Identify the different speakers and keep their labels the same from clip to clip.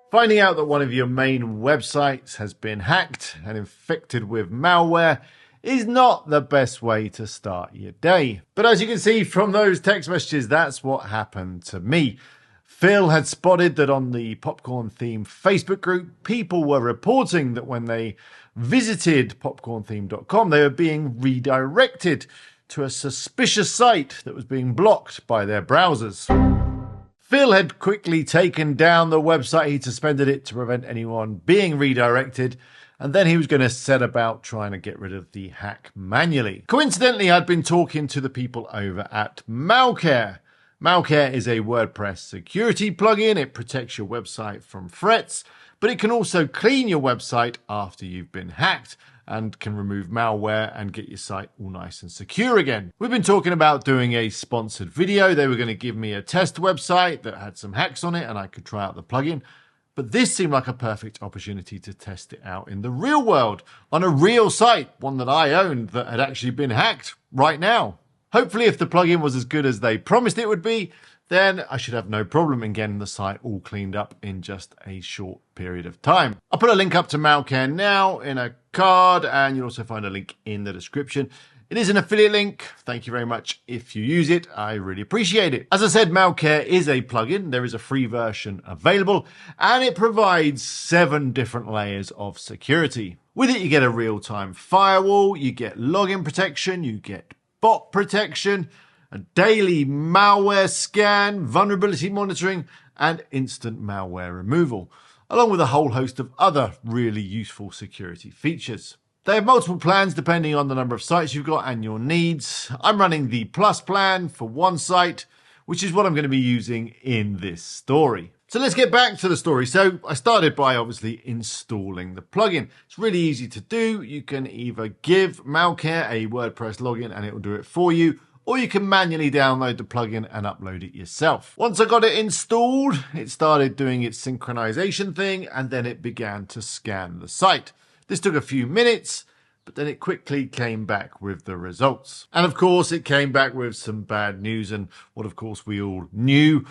Speaker 1: Finding out that one of your main websites has been hacked and infected with malware is not the best way to start your day. But as you can see from those text messages, that's what happened to me. Phil had spotted that on the Popcorn Theme Facebook group, people were reporting that when they visited popcorntheme.com, they were being redirected to a suspicious site that was being blocked by their browsers. Phil had quickly taken down the website. He'd suspended it to prevent anyone being redirected, and then he was going to set about trying to get rid of the hack manually. Coincidentally, I'd been talking to the people over at Malcare. Malcare is a WordPress security plugin. It protects your website from threats, but it can also clean your website after you've been hacked and can remove malware and get your site all nice and secure again. We've been talking about doing a sponsored video. They were going to give me a test website that had some hacks on it and I could try out the plugin. But this seemed like a perfect opportunity to test it out in the real world on a real site, one that I owned that had actually been hacked right now. Hopefully, if the plugin was as good as they promised it would be, then I should have no problem in getting the site all cleaned up in just a short period of time. I'll put a link up to Malcare now in a card, and you'll also find a link in the description. It is an affiliate link. Thank you very much if you use it. I really appreciate it. As I said, Malcare is a plugin. There is a free version available, and it provides 7 different layers of security. With it, you get a real-time firewall, you get login protection, you get bot protection, a daily malware scan, vulnerability monitoring, and instant malware removal, along with a whole host of other really useful security features. They have multiple plans depending on the number of sites you've got and your needs. I'm running the Plus plan for one site, which is what I'm going to be using in this story. So let's get back to the story. So I started by obviously installing the plugin. It's really easy to do. You can either give Malcare a WordPress login and it will do it for you, or you can manually download the plugin and upload it yourself. Once I got it installed, it started doing its synchronization thing, and then it began to scan the site. This took a few minutes, but then it quickly came back with the results. And of course, it came back with some bad news, and what of course we all knew,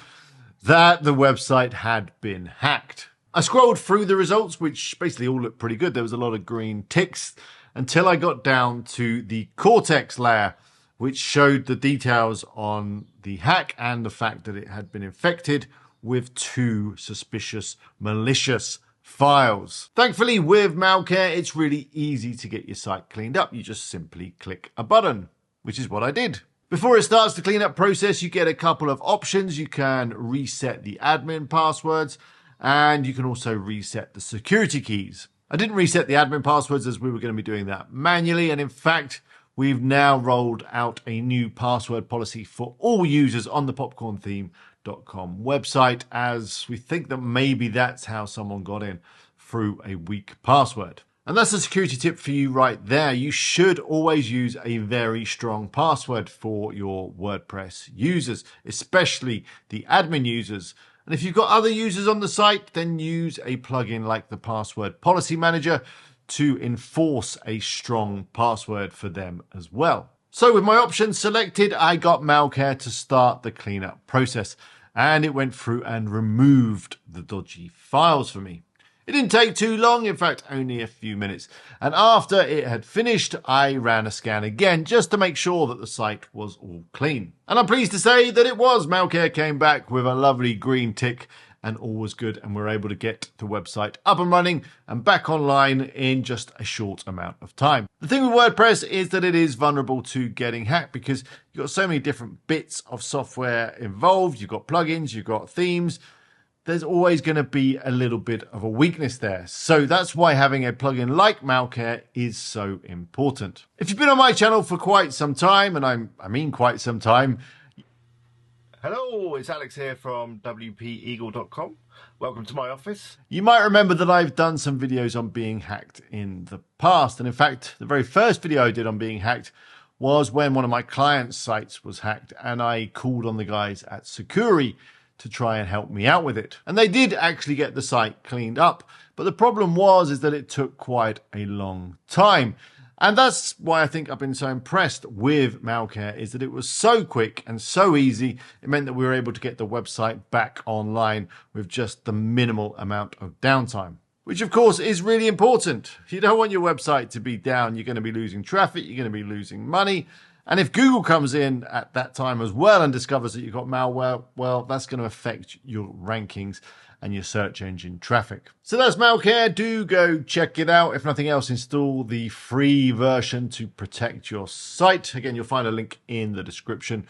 Speaker 1: that the website had been hacked. I scrolled through the results, which basically all looked pretty good. There was a lot of green ticks until I got down to the Cortex layer, which showed the details on the hack and the fact that it had been infected with 2 suspicious, malicious files. Thankfully, with Malcare, it's really easy to get your site cleaned up. You just simply click a button, which is what I did. Before it starts the cleanup process, you get a couple of options. You can reset the admin passwords, and you can also reset the security keys. I didn't reset the admin passwords as we were going to be doing that manually, and in fact, we've now rolled out a new password policy for all users on the popcorntheme.com website, as we think that maybe that's how someone got in through a weak password. And that's a security tip for you right there. You should always use a very strong password for your WordPress users, especially the admin users. And if you've got other users on the site, then use a plugin like the Password Policy Manager to enforce a strong password for them as well. So with my options selected, I got Malcare to start the cleanup process, and it went through and removed the dodgy files for me. It didn't take too long, in fact, only a few minutes. And after it had finished, I ran a scan again just to make sure that the site was all clean. And I'm pleased to say that it was. Malcare came back with a lovely green tick and all was good, and we're able to get the website up and running and back online in just a short amount of time. The thing with WordPress is that it is vulnerable to getting hacked because you've got so many different bits of software involved. You've got plugins, you've got themes. There's always going to be a little bit of a weakness there. So that's why having a plugin like Malcare is so important. If you've been on my channel for quite some time, and I mean quite some time. Hello, it's Alex here from WPEagle.com. Welcome to my office. You might remember that I've done some videos on being hacked in the past. And in fact, the very first video I did on being hacked was when one of my clients' sites was hacked, and I called on the guys at Securi to try and help me out with it. And they did actually get the site cleaned up. But the problem was that it took quite a long time. And that's why I think I've been so impressed with Malcare, is that it was so quick and so easy. It meant that we were able to get the website back online with just the minimal amount of downtime, which of course is really important. You don't want your website to be down. You're going to be losing traffic. You're going to be losing money. And if Google comes in at that time as well and discovers that you've got malware, well, that's going to affect your rankings and your search engine traffic. So that's Malcare. Do go check it out. If nothing else, install the free version to protect your site. Again, you'll find a link in the description.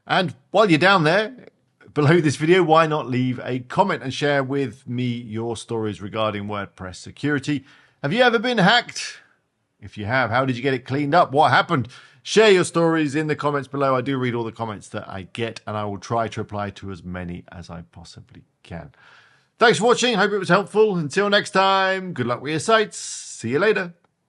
Speaker 1: And while you're down there, below this video, why not leave a comment and share with me your stories regarding WordPress security? Have you ever been hacked? If you have, how did you get it cleaned up? What happened? Share your stories in the comments below. I do read all the comments that I get, and I will try to reply to as many as I possibly can. Thanks for watching. Hope it was helpful. Until next time, good luck with your sites. See you later.